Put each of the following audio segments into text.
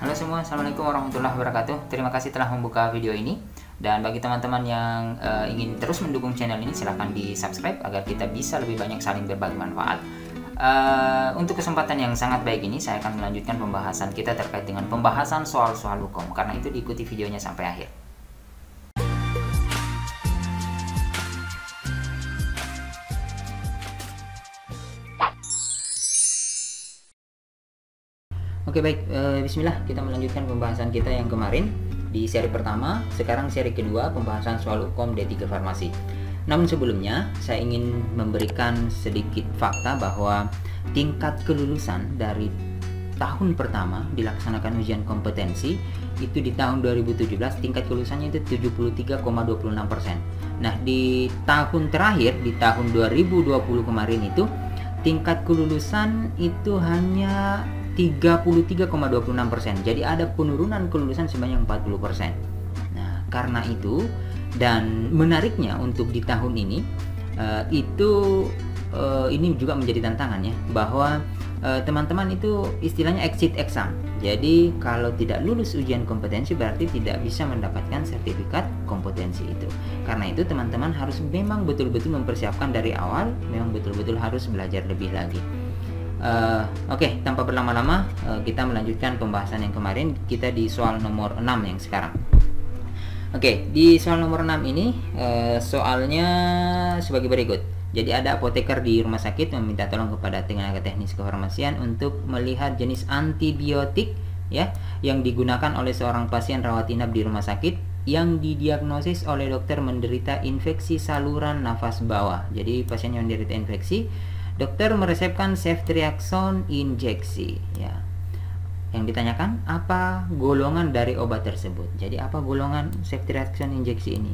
Halo semua, Assalamualaikum warahmatullahi wabarakatuh. Terima kasih telah membuka video ini. Dan bagi teman-teman yang ingin terus mendukung channel ini, silahkan di subscribe agar kita bisa lebih banyak saling berbagi manfaat. Untuk kesempatan yang sangat baik ini, saya akan melanjutkan pembahasan kita terkait dengan pembahasan soal-soal hukum. Karena itu diikuti videonya sampai akhir. Oke baik, bismillah, kita melanjutkan pembahasan kita yang kemarin di seri pertama. Sekarang seri kedua, pembahasan soal hukum D3 Farmasi. Namun sebelumnya, saya ingin memberikan sedikit fakta bahwa tingkat kelulusan dari tahun pertama dilaksanakan ujian kompetensi itu di tahun 2017, tingkat kelulusannya itu 73,26%. Nah, di tahun terakhir, di tahun 2020 kemarin itu tingkat kelulusan itu hanya 33,26%. Jadi ada penurunan kelulusan sebanyak 40%. Nah, karena itu dan menariknya untuk di tahun ini ini juga menjadi tantangan ya, bahwa teman-teman itu istilahnya exit exam. Jadi kalau tidak lulus ujian kompetensi berarti tidak bisa mendapatkan sertifikat kompetensi itu. Karena itu teman-teman harus memang betul-betul mempersiapkan dari awal, memang betul-betul harus belajar lebih lagi. Oke, tanpa berlama-lama kita melanjutkan pembahasan yang kemarin. Kita di soal nomor 6 yang sekarang. Oke, di soal nomor 6 ini soalnya sebagai berikut. Jadi ada apoteker di rumah sakit meminta tolong kepada tenaga teknis kefarmasian untuk melihat jenis antibiotik ya yang digunakan oleh seorang pasien rawat inap di rumah sakit yang didiagnosis oleh dokter menderita infeksi saluran nafas bawah. Jadi pasien yang menderita infeksi, dokter meresepkan ceftriaxone injeksi ya. Yang ditanyakan apa golongan dari obat tersebut. Jadi apa golongan ceftriaxone injeksi ini?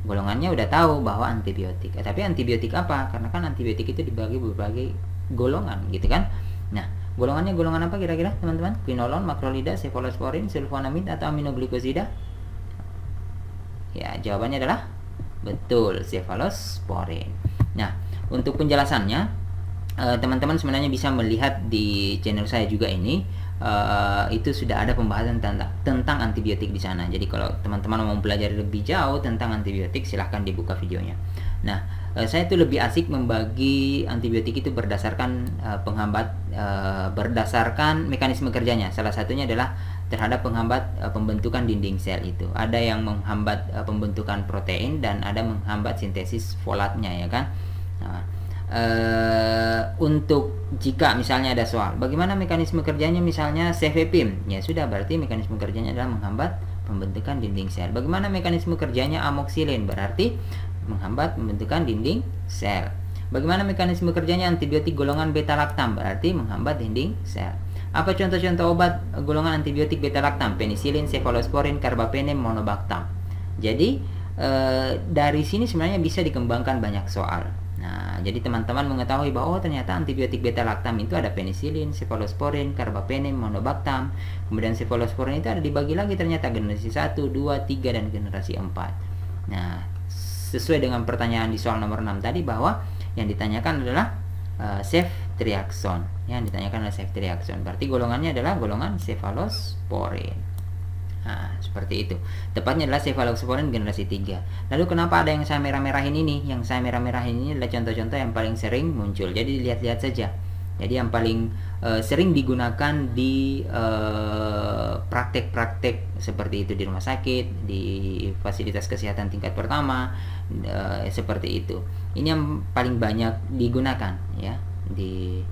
Golongannya udah tahu bahwa antibiotik. Tapi antibiotik apa? Karena kan antibiotik itu dibagi berbagai golongan gitu kan. Nah, golongannya golongan apa kira-kira teman-teman? Quinolone, macrolida, cefalosporin, sulfonamid atau aminoglikosida? Ya, jawabannya adalah betul, cefalosporin. Nah, untuk penjelasannya teman-teman sebenarnya bisa melihat di channel saya juga ini, itu sudah ada pembahasan tentang antibiotik di sana. Jadi kalau teman-teman mau belajar lebih jauh tentang antibiotik, silahkan dibuka videonya. Nah, saya itu lebih asik membagi antibiotik itu berdasarkan berdasarkan mekanisme kerjanya. Salah satunya adalah terhadap penghambat pembentukan dinding sel itu. Ada yang menghambat pembentukan protein dan ada menghambat sintesis folatnya ya kan. Nah, untuk jika misalnya ada soal bagaimana mekanisme kerjanya, misalnya cefepime, ya sudah berarti mekanisme kerjanya adalah menghambat pembentukan dinding sel. Bagaimana mekanisme kerjanya amoxicillin, berarti menghambat pembentukan dinding sel. Bagaimana mekanisme kerjanya antibiotik golongan beta-lactam, berarti menghambat dinding sel. Apa contoh-contoh obat golongan antibiotik beta-lactam? Penisilin, cefalosporin, carbapenem, monobactam. Jadi dari sini sebenarnya bisa dikembangkan banyak soal. Nah, jadi teman-teman mengetahui bahwa ternyata antibiotik beta-lactam itu ada penisilin, cefalosporin, carbapenem, monobactam. Kemudian cefalosporin itu ada dibagi lagi ternyata generasi 1, 2, 3 dan generasi 4. Nah, sesuai dengan pertanyaan di soal nomor 6 tadi bahwa yang ditanyakan adalah ceftriaxone. Yang ditanyakan adalah ceftriaxone. Berarti golongannya adalah golongan cefalosporin. Nah, seperti itu. Tepatnya adalah cefalosporin generasi 3. Lalu kenapa ada yang saya merah-merahin ini? Yang saya merah-merahin ini adalah contoh-contoh yang paling sering muncul. Jadi lihat-lihat saja. Jadi yang paling sering digunakan di praktek-praktek seperti itu di rumah sakit, di fasilitas kesehatan tingkat pertama, seperti itu. Ini yang paling banyak digunakan ya di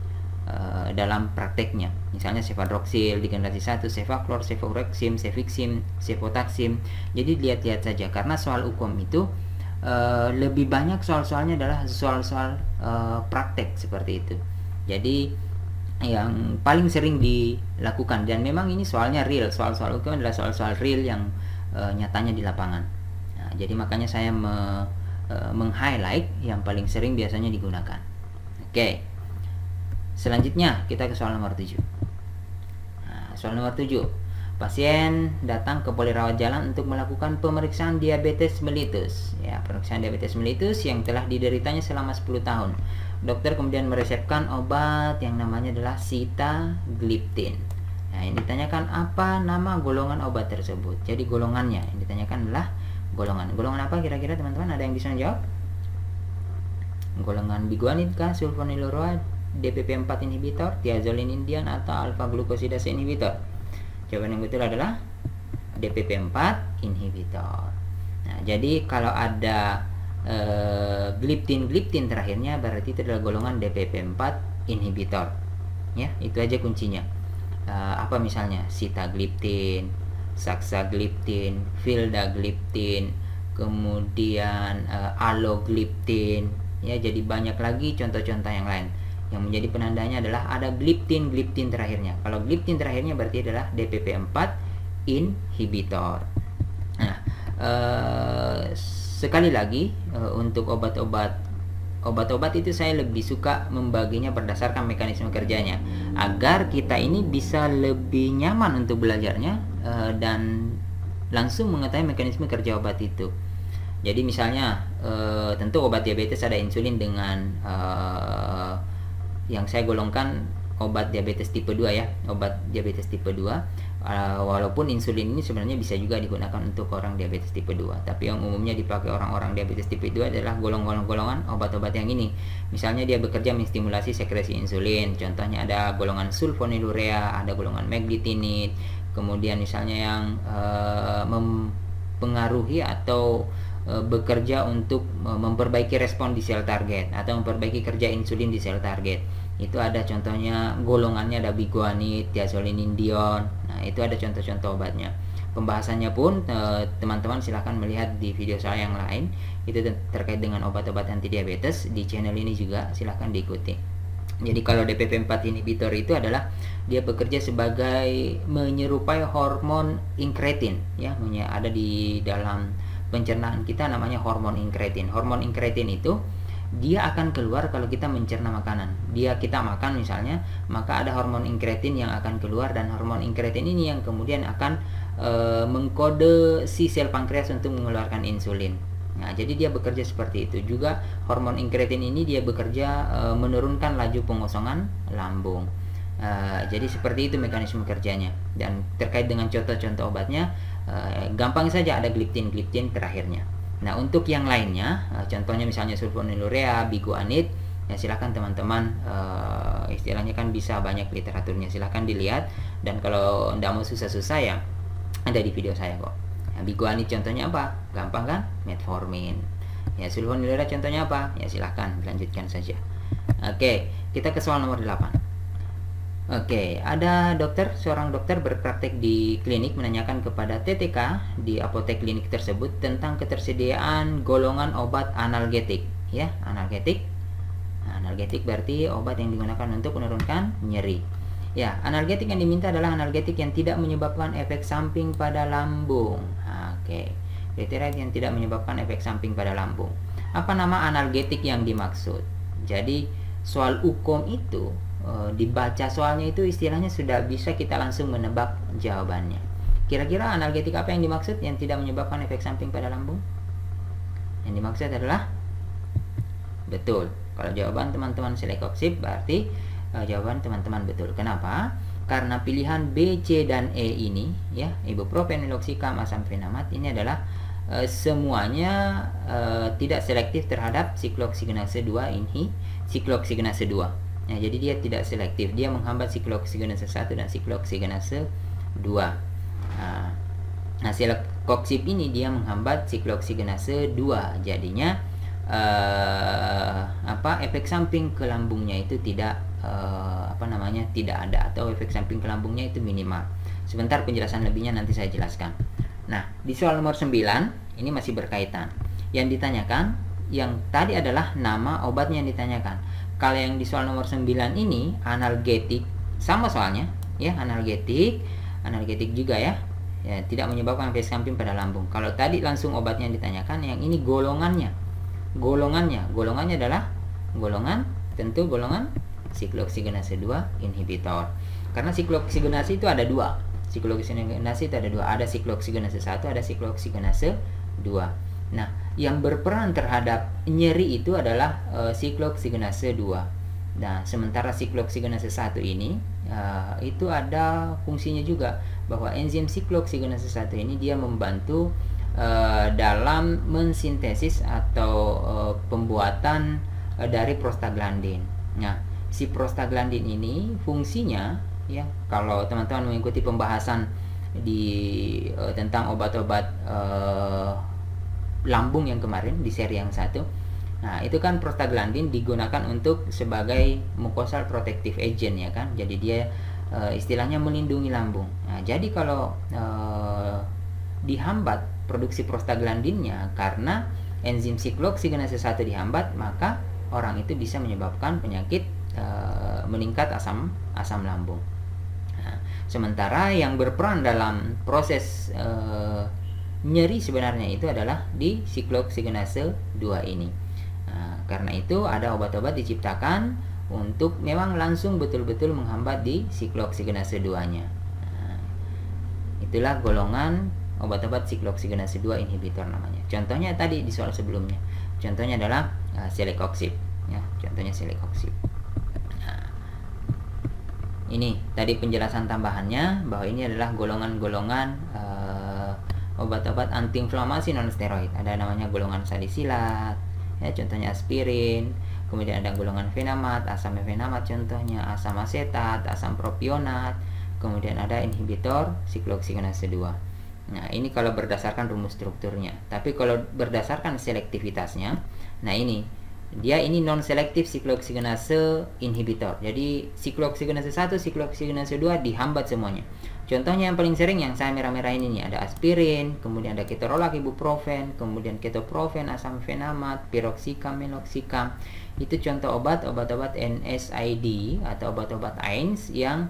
dalam prakteknya. Misalnya cefadroxil di generasi 1, cefaclor, ceforexim, cefixim, cefotaxim. Jadi lihat-lihat saja, karena soal hukum itu lebih banyak soal-soalnya adalah soal-soal praktek seperti itu. Jadi yang paling sering dilakukan, dan memang ini soalnya real, soal-soal hukum adalah soal-soal real yang nyatanya di lapangan. Nah, jadi makanya saya meng-highlight yang paling sering biasanya digunakan. Oke. Selanjutnya kita ke soal nomor 7. Nah, soal nomor 7. Pasien datang ke poli rawat jalan untuk melakukan pemeriksaan diabetes mellitus. Ya, pemeriksaan diabetes mellitus yang telah dideritanya selama 10 tahun. Dokter kemudian meresepkan obat yang namanya adalah sitagliptin. Nah, yang ditanyakan apa nama golongan obat tersebut. Jadi golongannya yang ditanyakan adalah golongan. Golongan apa kira-kira teman-teman? Ada yang bisa menjawab? Golongan biguanid kah, sulfonylurea, DPP-4 inhibitor, thiazolin indian, atau alpha glucosidase inhibitor? Jawaban yang betul adalah DPP-4 inhibitor. Nah, jadi kalau ada gliptin terakhirnya berarti itu adalah golongan DPP-4 inhibitor. Ya, itu aja kuncinya. Apa misalnya sitagliptin, saxagliptin, vildagliptin, kemudian alogliptin, ya, jadi banyak lagi contoh-contoh yang lain. Yang menjadi penandanya adalah ada gliptin terakhirnya. Kalau gliptin terakhirnya berarti adalah DPP-4 inhibitor. Nah, sekali lagi untuk obat-obat itu saya lebih suka membaginya berdasarkan mekanisme kerjanya agar kita ini bisa lebih nyaman untuk belajarnya dan langsung mengetahui mekanisme kerja obat itu. Jadi misalnya tentu obat diabetes ada insulin dengan yang saya golongkan obat diabetes tipe 2 ya, obat diabetes tipe 2. Walaupun insulin ini sebenarnya bisa juga digunakan untuk orang diabetes tipe 2, tapi yang umumnya dipakai orang-orang diabetes tipe 2 adalah golongan obat-obat yang ini. Misalnya dia bekerja menstimulasi sekresi insulin, contohnya ada golongan sulfonylurea, ada golongan meglitinid, kemudian misalnya yang mempengaruhi atau bekerja untuk memperbaiki respon di sel target atau memperbaiki kerja insulin di sel target. Itu ada contohnya, golongannya ada biguanid, thiazolin indian. Nah, itu ada contoh-contoh obatnya. Pembahasannya pun teman-teman silahkan melihat di video saya yang lain, itu terkait dengan obat-obat anti diabetes di channel ini juga, silahkan diikuti. Jadi kalau DPP-4 inhibitor itu adalah dia bekerja sebagai menyerupai hormon inkretin, ya, ada di dalam pencernaan kita namanya hormon inkretin. Hormon inkretin itu dia akan keluar kalau kita mencerna makanan. Kita makan misalnya, maka ada hormon inkretin yang akan keluar, dan hormon inkretin ini yang kemudian akan mengkode si sel pankreas untuk mengeluarkan insulin. Nah, jadi dia bekerja seperti itu. Juga hormon inkretin ini dia bekerja menurunkan laju pengosongan lambung. Jadi seperti itu mekanisme kerjanya. Dan terkait dengan contoh-contoh obatnya, gampang saja ada gliptin terakhirnya. Nah, untuk yang lainnya, contohnya misalnya sulfonylurea, biguanid, ya silakan teman-teman, istilahnya kan bisa banyak literaturnya, silakan dilihat. Dan kalau tidak mau susah-susah ya ada di video saya kok. Nah, biguanid contohnya apa? Gampang kan? Metformin. Ya, sulfonylurea contohnya apa? Ya silahkan lanjutkan saja. Oke, kita ke soal nomor 8. Oke, ada seorang dokter berpraktek di klinik menanyakan kepada TTK di apotek klinik tersebut tentang ketersediaan golongan obat analgetik, ya, analgetik. Analgetik berarti obat yang digunakan untuk menurunkan nyeri. Ya, analgetik yang diminta adalah analgetik yang tidak menyebabkan efek samping pada lambung. Oke, kriteria yang tidak menyebabkan efek samping pada lambung. Apa nama analgetik yang dimaksud? Jadi soal hukum itu dibaca soalnya itu istilahnya sudah bisa kita langsung menebak jawabannya. Kira-kira analgetik apa yang dimaksud yang tidak menyebabkan efek samping pada lambung? Yang dimaksud adalah, betul, kalau jawaban teman-teman Celecoxib berarti jawaban teman-teman betul. Kenapa? Karena pilihan B, C, dan E ini, ya, ibuprofen, meloxicam, asam fenamat, ini adalah semuanya tidak selektif terhadap sikloksigenase 2 sikloksigenase 2. Nah, jadi dia tidak selektif, dia menghambat sikloksigenase 1 dan sikloksigenase 2. Nah, Celecoxib ini dia menghambat sikloksigenase 2. Jadinya efek samping ke lambungnya itu tidak tidak ada, atau efek samping ke lambungnya itu minimal. Sebentar, penjelasan lebihnya nanti saya jelaskan. Nah, di soal nomor 9 ini masih berkaitan. Yang ditanyakan yang tadi adalah nama obatnya yang ditanyakan. Kalau yang di soal nomor 9 ini analgetik, sama soalnya, ya, analgetik juga ya, tidak menyebabkan efek samping pada lambung. Kalau tadi langsung obatnya yang ditanyakan, yang ini golongannya adalah golongan sikloksigenase 2 inhibitor. Karena sikloksigenase itu ada dua. Ada sikloksigenase 1, ada sikloksigenase 2. Nah, yang berperan terhadap nyeri itu adalah sikloksigenase 2. Nah, sementara sikloksigenase 1 ini itu ada fungsinya juga, bahwa enzim siklooksigenosa 1 ini dia membantu dalam mensintesis atau pembuatan dari prostaglandin. Nah, si prostaglandin ini fungsinya, ya, kalau teman-teman mengikuti pembahasan di tentang obat-obat lambung yang kemarin di seri yang 1, nah itu kan prostaglandin digunakan untuk sebagai mucosal protective agent, ya kan. Jadi dia istilahnya melindungi lambung. Nah, jadi kalau dihambat produksi prostaglandinnya karena enzim siklooksigenosa 1 dihambat, maka orang itu bisa menyebabkan penyakit meningkat asam lambung. Nah, sementara yang berperan dalam proses nyeri sebenarnya itu adalah di siklooksigenosa 2 ini. Nah, karena itu ada obat-obat diciptakan untuk memang langsung betul-betul menghambat di siklooksigenosa 2-nya. Nah, itulah golongan obat-obat siklooksigenosa 2 inhibitor namanya. Contohnya tadi di soal sebelumnya. Contohnya adalah celecoxib, ya. Contohnya celecoxib. Nah, ini tadi penjelasan tambahannya bahwa ini adalah golongan-golongan obat-obat antiinflamasi non steroid. Ada namanya golongan salisilat, ya, contohnya aspirin. Kemudian ada golongan fenamat, asam mefenamat contohnya, asam asetat, asam propionat. Kemudian ada inhibitor siklooksigenosa 2. Nah, ini kalau berdasarkan rumus strukturnya. Tapi kalau berdasarkan selektivitasnya, nah ini non selektif siklooksigenosa inhibitor. Jadi siklooksigenosa 1, siklooksigenosa 2 dihambat semuanya. Contohnya yang paling sering yang saya merah-merah ini nih, ada aspirin, kemudian ada ketorolac, ibuprofen, kemudian ketoprofen, asam fenamat, piroxicam, meloxicam. Itu contoh obat-obat NSAID atau obat-obat AINS yang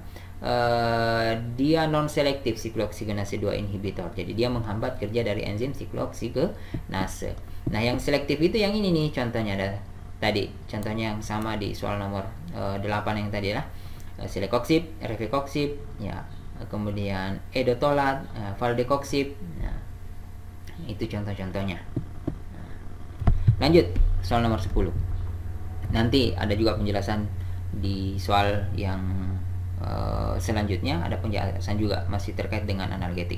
dia non selektif siklooksigenosa 2 inhibitor. Jadi dia menghambat kerja dari enzim siklooksigenosa. Nah, yang selektif itu yang ini nih, contohnya ada tadi, contohnya yang sama di soal nomor 8 yang tadi lah, celecoxib, rivaroxib, ya, kemudian edotolat, valdecoxib. Nah, itu contoh-contohnya. Lanjut soal nomor 10. Nanti ada juga penjelasan di soal yang selanjutnya, ada penjelasan juga masih terkait dengan analgetik.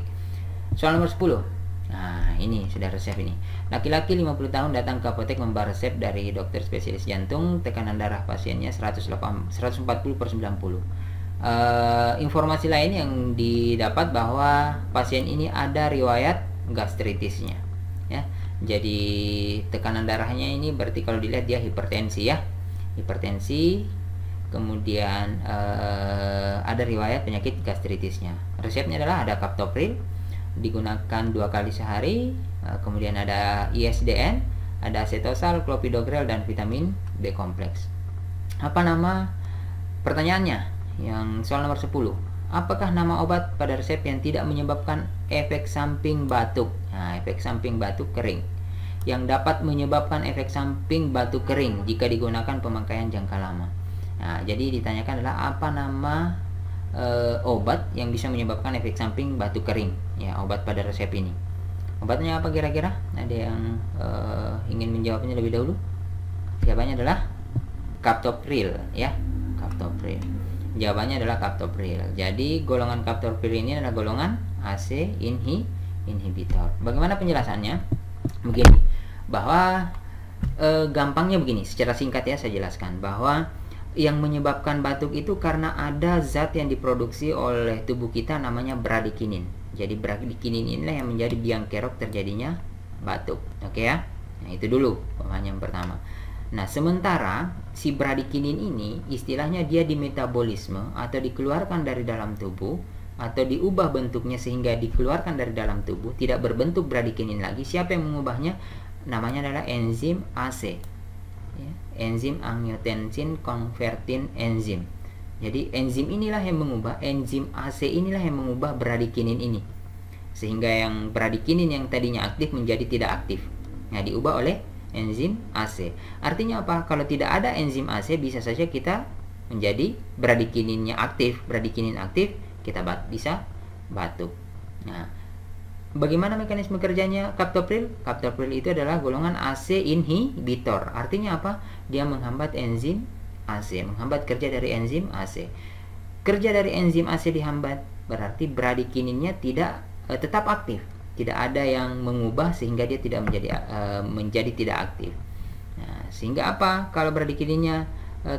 Soal nomor 10. Nah, ini sudah resep ini. Laki-laki 50 tahun datang ke apotek membawa resep dari dokter spesialis jantung, tekanan darah pasiennya 140/90. Informasi lain yang didapat bahwa pasien ini ada riwayat gastritisnya, ya. Jadi tekanan darahnya ini berarti kalau dilihat dia hipertensi, ya. Hipertensi. Kemudian ada riwayat penyakit gastritisnya. Resepnya adalah ada captopril, digunakan 2 kali sehari. Kemudian ada ISDN, ada acetosal, clopidogrel, dan vitamin B kompleks. Apa nama? Pertanyaannya yang soal nomor 10. Apakah nama obat pada resep yang tidak menyebabkan efek samping batuk? Nah, efek samping batuk kering, yang dapat menyebabkan efek samping batuk kering jika digunakan pemakaian jangka lama. Nah, jadi ditanyakan adalah apa nama obat yang bisa menyebabkan efek samping batuk kering, ya, obat pada resep ini. Obatnya apa kira-kira? Ada yang ingin menjawabnya lebih dahulu? Jawabannya adalah captopril, ya, captopril. Jawabannya adalah captopril. Jadi golongan captopril ini adalah golongan AC inhibitor. Bagaimana penjelasannya? Begini, bahwa gampangnya begini, secara singkat ya saya jelaskan bahwa yang menyebabkan batuk itu karena ada zat yang diproduksi oleh tubuh kita namanya bradikinin. Jadi bradikinin inilah yang menjadi biang kerok terjadinya batuk. Oke ya? Nah, itu dulu pemahaman yang pertama. Nah, sementara si bradikinin ini istilahnya dia dimetabolisme atau dikeluarkan dari dalam tubuh atau diubah bentuknya sehingga dikeluarkan dari dalam tubuh, tidak berbentuk bradikinin lagi. Siapa yang mengubahnya? Namanya adalah enzim AC. Ya, enzim angiotensin converting enzim. Jadi enzim inilah yang mengubah, enzim AC inilah yang mengubah bradikinin ini, sehingga yang bradikinin yang tadinya aktif menjadi tidak aktif. Nah, diubah oleh enzim AC. Artinya apa? Kalau tidak ada enzim AC, bisa saja kita menjadi bradikininnya aktif, bradikinin aktif, kita bisa batuk. Nah, bagaimana mekanisme kerjanya captopril? Captopril itu adalah golongan AC inhibitor. Artinya apa? Dia menghambat enzim AC, menghambat kerja dari enzim AC. kerja dari enzim AC dihambat, berarti bradikininnya tidak tetap aktif, tidak ada yang mengubah sehingga dia tidak menjadi tidak aktif. Nah, sehingga apa kalau bradikininnya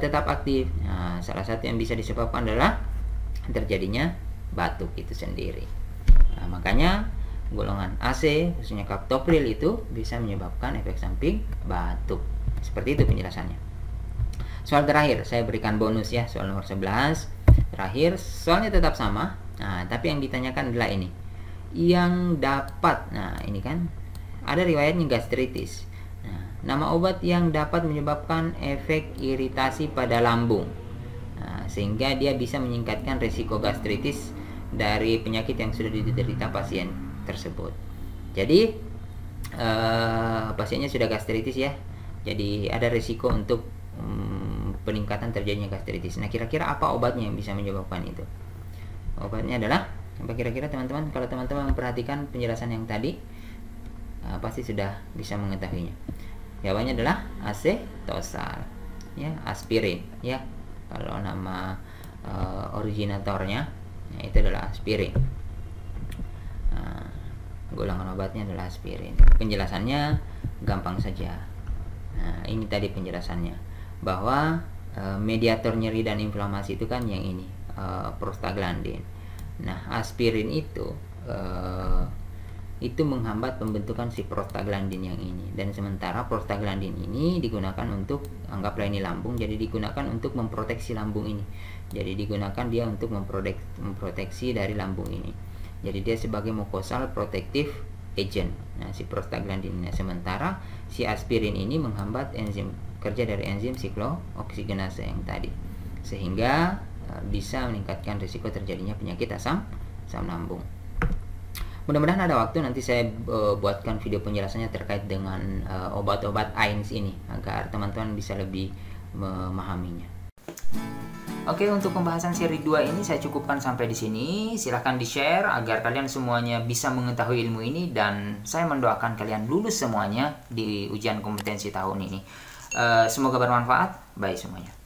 tetap aktif? Nah, salah satu yang bisa disebabkan adalah terjadinya batuk itu sendiri. Nah, makanya golongan AC khususnya captopril itu bisa menyebabkan efek samping batuk. Seperti itu penjelasannya. Soal terakhir saya berikan bonus ya, soal nomor 11. Terakhir, soalnya tetap sama. Nah, tapi yang ditanyakan adalah ini. Yang dapat, nah ini kan ada riwayatnya gastritis. Nama obat yang dapat menyebabkan efek iritasi pada lambung, sehingga dia bisa meningkatkan risiko gastritis dari penyakit yang sudah diderita pasien tersebut. Jadi pasiennya sudah gastritis ya, jadi ada risiko untuk peningkatan terjadinya gastritis. Nah, kira-kira apa obatnya yang bisa menyebabkan itu? Obatnya adalah apa kira-kira teman-teman? Kalau teman-teman memperhatikan penjelasan yang tadi, pasti sudah bisa mengetahuinya. Jawabannya adalah acetosal, ya, aspirin, ya. Kalau nama originatornya, ya, itu adalah aspirin. Golongan obatnya adalah aspirin. Penjelasannya gampang saja. Nah, ini tadi penjelasannya bahwa mediator nyeri dan inflamasi itu kan yang ini, prostaglandin. Nah, aspirin itu menghambat pembentukan si prostaglandin yang ini, dan sementara prostaglandin ini digunakan untuk, anggaplah ini lambung, jadi digunakan untuk memproteksi lambung ini, jadi digunakan dia untuk memproteksi dari lambung ini, jadi dia sebagai mucosal protective agent. Nah, si prostaglandin ini, sementara si aspirin ini menghambat kerja dari enzim siklooksigenase yang tadi, sehingga bisa meningkatkan risiko terjadinya penyakit asam lambung. Mudah-mudahan ada waktu nanti saya buatkan video penjelasannya terkait dengan obat-obat AINS ini agar teman-teman bisa lebih memahaminya. Oke, untuk pembahasan seri 2 ini saya cukupkan sampai di sini. Silahkan di-share agar kalian semuanya bisa mengetahui ilmu ini, dan saya mendoakan kalian lulus semuanya di ujian kompetensi tahun ini. Semoga bermanfaat. Bye semuanya.